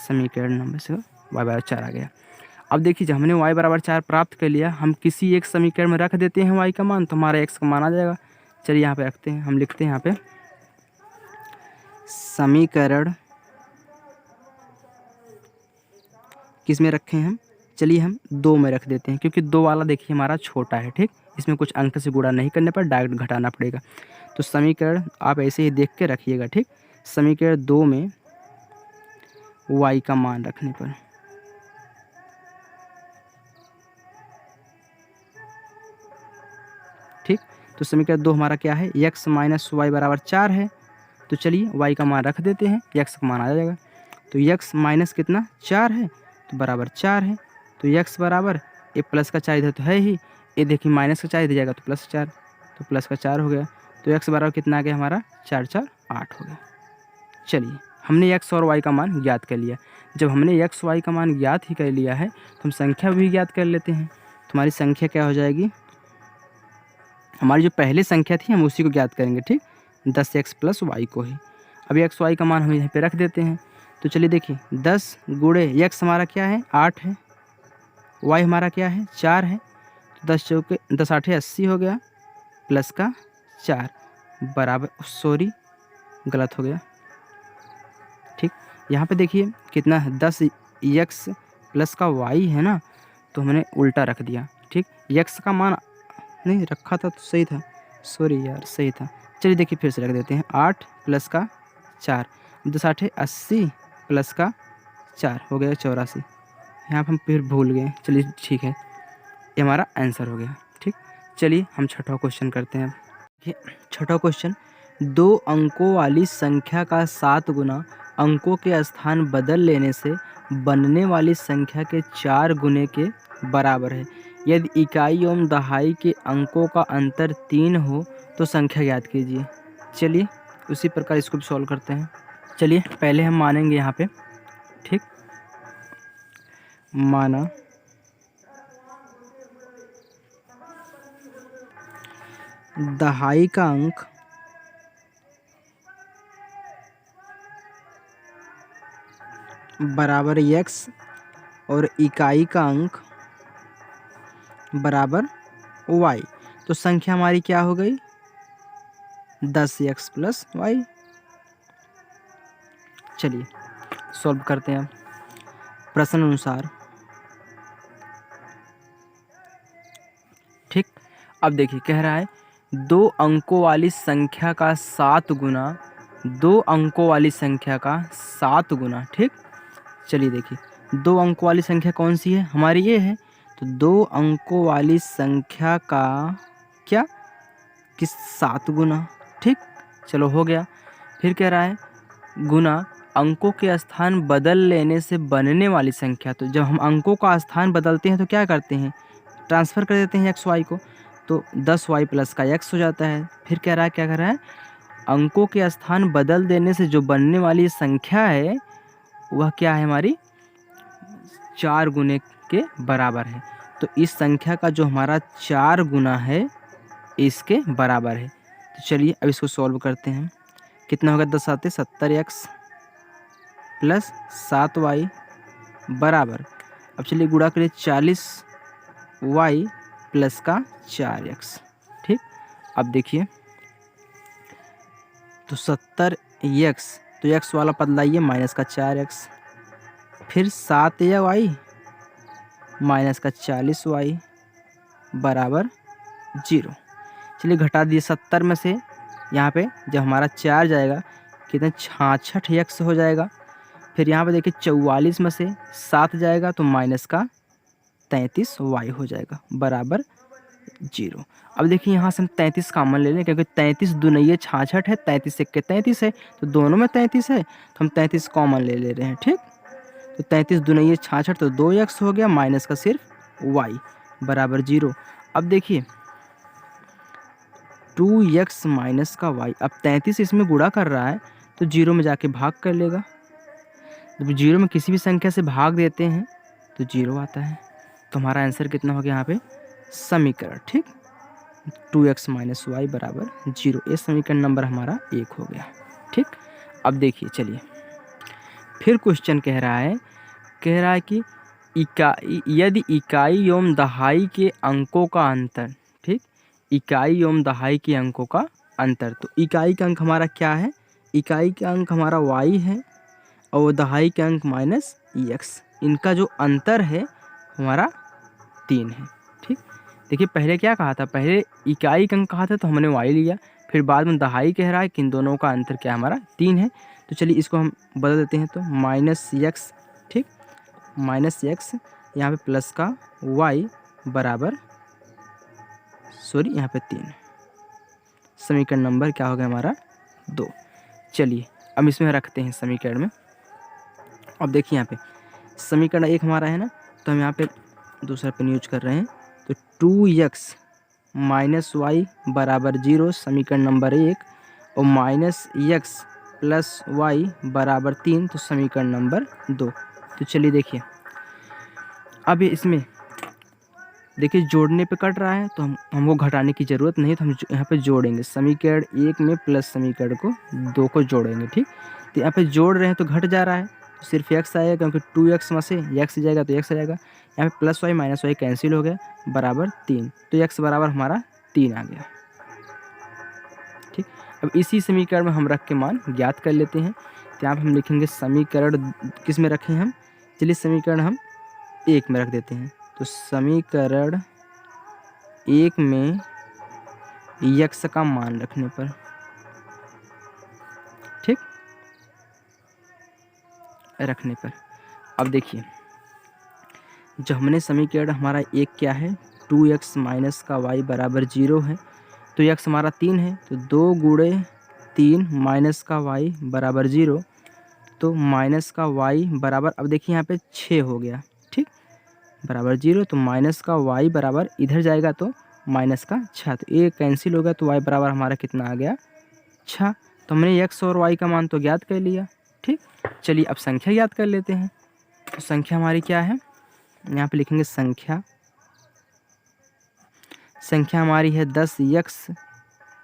समीकरण नंबर से y बराबर 4 आ गया। अब देखिए जब हमने y बराबर 4 प्राप्त कर लिया, हम किसी एक समीकरण में रख देते हैं y का मान, तो हमारा x का मान आ जाएगा। चलिए यहाँ पे रखते हैं, हम लिखते हैं यहाँ पे समीकरण किस में रखें हम, चलिए हम 2 में रख देते हैं, क्योंकि 2 वाला देखिए हमारा छोटा है, ठीक, इसमें कुछ अंक से गुणा नहीं करने पर डायरेक्ट घटाना पड़ेगा। तो समीकरण आप ऐसे ही देख के रखिएगा, ठीक। समीकरण 2 में y का मान रखने पर ठीक, तो समीकरण 2 हमारा क्या है, x माइनस वाई बराबर 4 है। तो चलिए y का मान रख देते हैं, x का मान आ जाएगा। तो x माइनस कितना 4 है, तो बराबर 4 है। तो x बराबर, ये प्लस का 4 इधर तो है ही, ये देखिए माइनस का 4 इधर जाएगा तो प्लस 4, तो प्लस का 4 हो गया। तो x बराबर कितना आ गया हमारा 4 4 8 हो गया। चलिए हमने x और y का मान ज्ञात कर लिया। जब हमने x y का मान ज्ञात ही कर लिया है तो हम संख्या भी ज्ञात कर लेते हैं। तुम्हारी संख्या क्या हो जाएगी, हमारी जो पहली संख्या थी हम उसी को ज्ञात करेंगे, ठीक, 10x प्लस वाई को ही। अभी x y का मान हम यहाँ पे रख देते हैं। तो चलिए देखिए 10 गुणे x हमारा क्या है 8 है, y हमारा क्या है 4 है, तो 10 चौके 10 8 80 हो गया, प्लस का 4 बराबर, सॉरी गलत हो गया, ठीक। यहाँ पे देखिए कितना है 10x प्लस का y है ना, तो हमने उल्टा रख दिया, ठीक। x का मान नहीं रखा था तो सही था, सॉरी यार सही था। चलिए देखिए फिर से रख देते हैं, 8 प्लस का 4, 10 8 80 प्लस का 4 हो गया 84। यहाँ पर हम फिर भूल गए, चलिए ठीक है, ये हमारा आंसर हो गया, ठीक। चलिए हम छठा क्वेश्चन करते हैं। देखिए छठा क्वेश्चन, 2 अंकों वाली संख्या का 7 गुना अंकों के स्थान बदल लेने से बनने वाली संख्या के 4 गुने के बराबर है। यदि इकाई एवं दहाई के अंकों का अंतर 3 हो तो संख्या ज्ञात कीजिए। चलिए उसी प्रकार इसको भी सॉल्व करते हैं। चलिए पहले हम मानेंगे यहाँ पे, ठीक, माना दहाई का अंक बराबर x और इकाई का अंक बराबर y, तो संख्या हमारी क्या हो गई 10x प्लस वाई। चलिए सॉल्व करते हैं प्रश्न अनुसार, ठीक। अब देखिए कह रहा है 2 अंकों वाली संख्या का 7 गुना 2 अंकों वाली संख्या का 7 गुना, ठीक। चलिए देखिए 2 अंकों वाली संख्या कौन सी है, हमारी ये है, तो 2 अंकों वाली संख्या का क्या कि 7 गुना, ठीक। चलो हो गया। फिर कह रहा है गुना अंकों के स्थान बदल लेने से बनने वाली संख्या, तो जब हम अंकों का स्थान बदलते हैं तो क्या करते हैं, ट्रांसफ़र कर देते हैं एक्स वाई को, तो 10y प्लस का x हो जाता है। फिर कह रहा है क्या कर रहा है, अंकों के स्थान बदल देने से जो बनने वाली संख्या है वह क्या है हमारी 4 गुने के बराबर है। तो इस संख्या का जो हमारा 4 गुना है इसके बराबर है। तो चलिए अब इसको सॉल्व करते हैं। कितना होगा 10 आते 70x प्लस 7y बराबर, अब चलिए गुणा करिए 40y प्लस का 4x, ठीक। अब देखिए तो 70x, तो x वाला बदलाइए माइनस का 4x, फिर 7y माइनस का 40y बराबर 0। चलिए घटा दिए 70 में से, यहाँ पे जब हमारा 4 जाएगा कितने 66x हो जाएगा। फिर यहाँ पे देखिए 44 में से 7 जाएगा तो माइनस का 33y हो जाएगा बराबर 0। अब देखिए यहाँ से हम 33 कॉमन ले लें, क्योंकि 33 दुनिया 66 है, 33 एक के 33 है, तो दोनों में 33 है, तो हम 33 कॉमन ले रहे हैं, ठीक। तो 33 दुनिया 66, तो 2x हो गया माइनस का सिर्फ y बराबर 0। अब देखिए 2x माइनस का y, अब 33 इसमें गुणा कर रहा है तो 0 में जाके भाग कर लेगा। जब 0 में किसी भी संख्या से भाग देते हैं तो 0 आता है। तो हमारा आंसर कितना हो गया यहाँ पे समीकरण, ठीक। 2x माइनस वाई बराबर 0। ये समीकरण नंबर हमारा 1 हो गया। ठीक, अब देखिए चलिए फिर क्वेश्चन कह रहा है कि यदि इकाई एवं दहाई के अंकों का अंतर, ठीक, इकाई एवं दहाई के अंकों का अंतर, तो इकाई का अंक हमारा क्या है, इकाई का अंक हमारा y है और दहाई का अंक माइनस x, इनका जो अंतर है हमारा 3 है। ठीक, देखिए पहले क्या कहा था, पहले इकाई का अंक कहा था तो हमने y लिया, फिर बाद में दहाई कह रहा है कि इन दोनों का अंतर क्या हमारा 3 है। तो चलिए इसको हम बदल देते हैं, तो माइनस x, ठीक, माइनस x यहाँ पे प्लस का y बराबर, सॉरी यहाँ पे 3, समीकरण नंबर क्या हो गया हमारा 2। चलिए अब इसमें रखते हैं समीकरण में। अब देखिए यहाँ पे समीकरण 1 हमारा है ना, तो हम यहाँ पे दूसरा पेन यूज कर रहे हैं, तो 2x माइनस वाई बराबर 0 समीकरण नंबर 1 और माइनस x प्लस वाई बराबर 3 तो समीकरण नंबर 2। तो चलिए देखिए अब इसमें देखिए जोड़ने पे कट रहा है तो हमको घटाने की ज़रूरत नहीं, तो हम यहाँ पे जोड़ेंगे समीकरण 1 में प्लस समीकरण को 2 को जोड़ेंगे। ठीक, तो यहाँ पे जोड़ रहे हैं तो घट जा रहा है, तो सिर्फ x आएगा क्योंकि 2x में से x जाएगा तो x आ जाएगा, यहाँ पे plus Y minus Y cancel हो गया बराबर 3, तो x बराबर हमारा 3 आ गया। ठीक, अब इसी समीकरण में हम रख के मान ज्ञात कर लेते हैं, तो यहाँ पर हम लिखेंगे समीकरण किस में रखें हम, चलिए समीकरण हम 1 में रख देते हैं, तो समीकरण 1 में x का मान रखने पर, ठीक, रखने पर अब देखिए जो हमने समीकरण हमारा 1 क्या है 2x माइनस का y बराबर 0 है, तो x हमारा 3 है, तो 2 गुणे 3 माइनस का y बराबर 0, तो माइनस का y बराबर, अब देखिए यहाँ पे 6 हो गया, ठीक, बराबर 0, तो माइनस का y बराबर इधर जाएगा तो माइनस का 6, तो ये कैंसिल होगा, तो y बराबर हमारा कितना आ गया 6। तो हमने x और y का मान तो ज्ञात कर लिया। ठीक, चलिए अब संख्या ज्ञात कर लेते हैं, तो संख्या हमारी क्या है, यहाँ पे लिखेंगे संख्या हमारी है 10x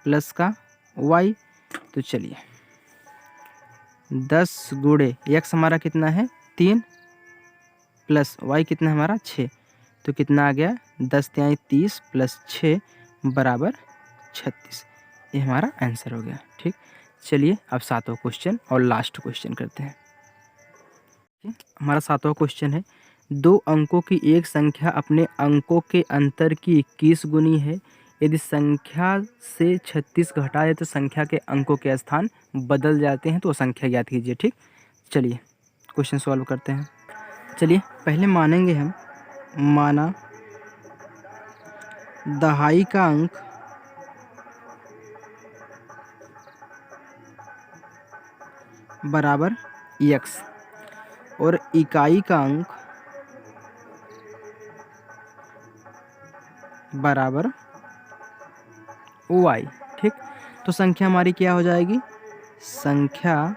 प्लस का y, तो चलिए 10 गुणे x हमारा कितना है 3 प्लस y कितना है हमारा 6, तो कितना आ गया 10 तिहाई 30 प्लस 6 बराबर 36, ये हमारा आंसर हो गया। ठीक, चलिए अब 7वां क्वेश्चन और लास्ट क्वेश्चन करते हैं। हमारा 7वां क्वेश्चन है, 2 अंकों की एक संख्या अपने अंकों के अंतर की 21 गुनी है, यदि संख्या से 36 घटाए तो संख्या के अंकों के स्थान बदल जाते हैं, तो संख्या ज्ञात कीजिए। ठीक, चलिए क्वेश्चन सॉल्व करते हैं। चलिए पहले मानेंगे हम, माना दहाई का अंक बराबर x और इकाई का अंक बराबर y। ठीक, तो संख्या हमारी क्या हो जाएगी, संख्या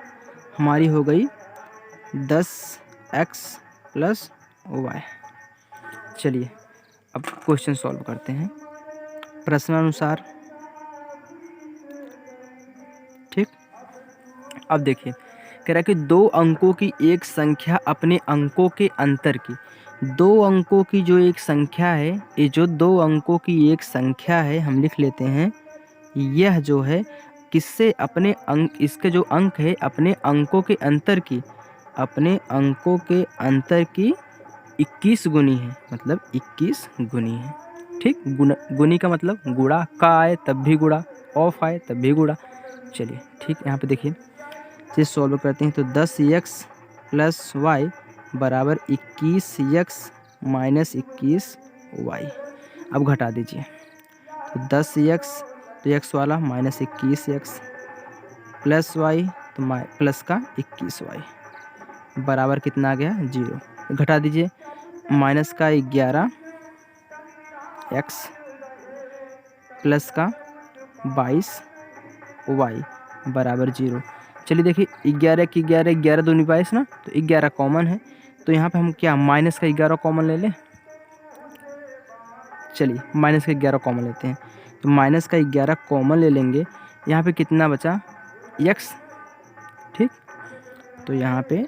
हमारी हो गई 10x प्लस y। चलिए अब क्वेश्चन सॉल्व करते हैं प्रश्नानुसार। ठीक, अब देखिए कह रहा है कि 2 अंकों की एक संख्या अपने अंकों के अंतर की, 2 अंकों की जो एक संख्या है, ये जो 2 अंकों की एक संख्या है हम लिख लेते हैं, यह जो है किससे अपने अंक, इसके जो अंक है अपने अंकों के अंतर की, अपने अंकों के अंतर की 21 गुनी है, मतलब 21 गुनी है। ठीक, गुनी का मतलब गुणा, का आए तब भी गुणा, ऑफ आए तब भी गुणा। चलिए ठीक, यहाँ पे देखिए चीज़ सॉल्व करते हैं, तो 10x प्लस वाई बराबर 21x माइनस 21y। अब घटा दीजिए, तो 10x तो x वाला माइनस 21x प्लस y तो प्लस का 21y बराबर कितना आ गया 0। घटा दीजिए, माइनस का 11x प्लस का 22y बराबर 0। चलिए देखिए 11 की 11 दूनी 22 ना, तो 11 कॉमन है, तो यहाँ पे हम क्या माइनस का 11 कॉमन ले लें। चलिए माइनस का 11 कॉमन लेते हैं, तो माइनस का 11 कॉमन ले लेंगे, यहाँ पे कितना बचा x, ठीक। तो यहाँ पे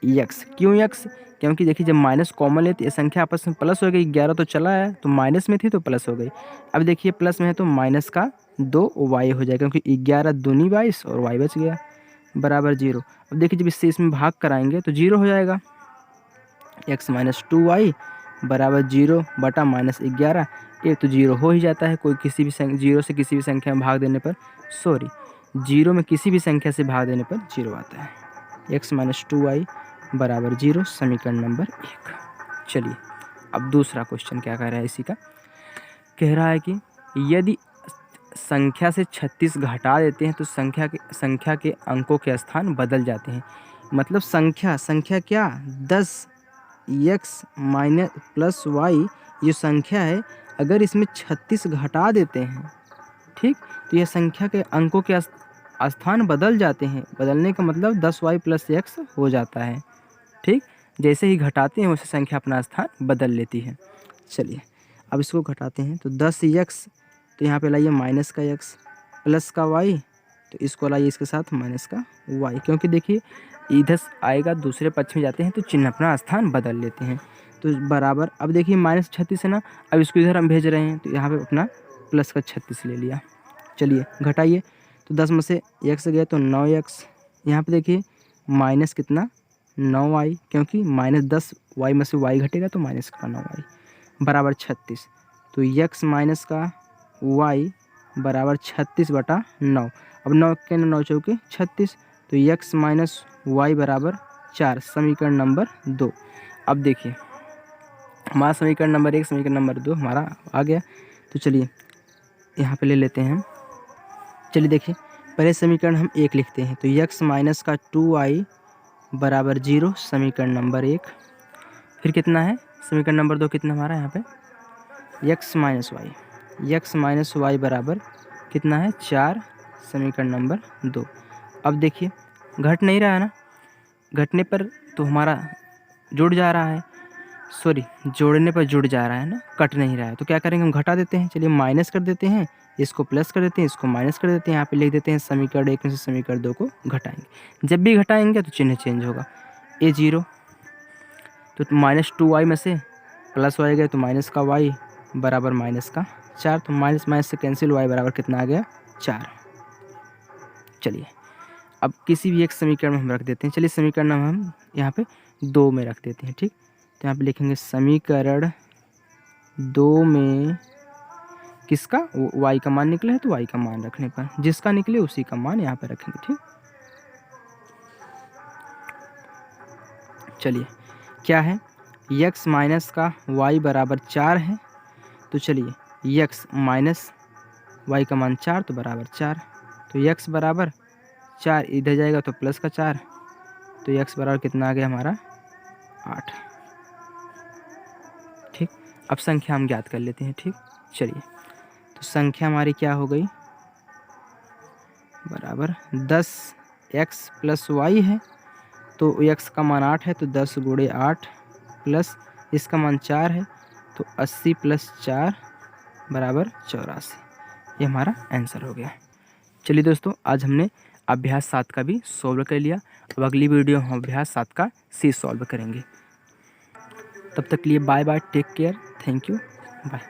x, क्यों x, क्योंकि देखिए जब माइनस कॉमन ले तो ये संख्या आपस में प्लस हो गई, 11 तो चला है तो माइनस में थी तो प्लस हो गई। अब देखिए प्लस में है तो माइनस का 2 y हो जाएगा, क्योंकि 11 दूनी 22 और y बच गया बराबर 0। अब देखिए जब इससे इसमें भाग कराएंगे तो 0 हो जाएगा, x माइनस 2y बराबर 0 बटा माइनस 11, ये तो 0 हो ही जाता है। कोई किसी भी 0 से किसी भी संख्या में भाग देने पर, 0 में किसी भी संख्या से भाग देने पर 0 आता है। x माइनस 2y बराबर 0, समीकरण नंबर 1। चलिए अब दूसरा क्वेश्चन क्या कह रहा है इसी का, कह रहा है कि यदि संख्या से 36 घटा देते हैं तो संख्या के अंकों के स्थान बदल जाते हैं। मतलब संख्या क्या 10x माइनस प्लस वाई जो संख्या है, अगर इसमें 36 घटा देते हैं, ठीक, तो यह संख्या के अंकों के स्थान बदल जाते हैं। बदलने का मतलब 10y प्लस x हो जाता है, ठीक। जैसे ही घटाते हैं वैसे संख्या अपना स्थान बदल लेती है। चलिए अब इसको घटाते हैं तो 10x, तो यहाँ पे लाइए माइनस का x प्लस का y, तो इसको लाइए इसके साथ माइनस का y, क्योंकि देखिए इधर आएगा दूसरे पक्ष में जाते हैं तो चिन्ह अपना स्थान बदल लेते हैं। तो बराबर, अब देखिए माइनस 36 है ना, अब इसको इधर हम भेज रहे हैं तो यहाँ पे अपना प्लस का 36 ले लिया। चलिए घटाइए, तो 10 में से x गया तो 9x, यहाँ पे देखिए माइनस कितना 9y, क्योंकि माइनस 10y में से y घटेगा तो माइनस का 9y बराबर 36। तो x माइनस का y बराबर 36 बटा 9। अब 9 के 9 चौके 36, तो x माइनस y बराबर 4, समीकरण नंबर 2। अब देखिए हमारा समीकरण नंबर 1 समीकरण नंबर 2 हमारा आ गया। तो चलिए यहाँ पे ले लेते हैं। चलिए देखिए पहले समीकरण हम 1 लिखते हैं, तो x माइनस का 2y बराबर 0, समीकरण नंबर 1। फिर कितना है समीकरण नंबर 2, कितना हमारा यहाँ पे x माइनस y बराबर कितना है 4, समीकरण नंबर 2। अब देखिए घट नहीं रहा है ना, घटने पर तो हमारा जुड़ जा रहा है, सॉरी जोड़ने पर जुड़ जा रहा है ना, कट नहीं रहा है। तो क्या करेंगे, हम घटा देते हैं। चलिए माइनस कर देते हैं, इसको प्लस कर देते हैं, इसको माइनस कर देते हैं। यहाँ पे लिख देते हैं समीकरण 1 में से समीकरण 2 को घटाएंगे। जब भी घटाएंगे तो चिन्ह चेंज होगा, a 0 तो माइनस 2y में से प्लस y गया तो माइनस का y बराबर माइनस का 4, तो माइनस माइनस से कैंसिल, y बराबर कितना आ गया 4। चलिए अब किसी भी एक समीकरण में हम रख देते हैं। चलिए समीकरण हम यहाँ पे 2 में रख देते हैं, ठीक। तो यहाँ पे लिखेंगे समीकरण 2 में किसका y का मान निकला है तो y का मान रखने पर, जिसका निकले उसी का मान यहाँ पे रखेंगे, ठीक। चलिए क्या है, x माइनस का y बराबर 4 है। तो चलिए x माइनस y का मान 4 तो बराबर 4, तो x बराबर 4 इधर जाएगा तो प्लस का 4, तो x बराबर कितना आ गया हमारा 8, ठीक। अब संख्या हम ज्ञात कर लेते हैं, ठीक। चलिए तो संख्या हमारी क्या हो गई, बराबर 10x प्लस y है, तो x का मान 8 है तो 10 गुणे 8 प्लस इसका मान 4 है तो 80 प्लस 4 बराबर 84। ये हमारा आंसर हो गया। चलिए दोस्तों आज हमने अभ्यास 7 का भी सॉल्व कर लिया। अब अगली वीडियो हम अभ्यास 7 का सी सॉल्व करेंगे। तब तक के लिए bye bye, take care, thank you, bye.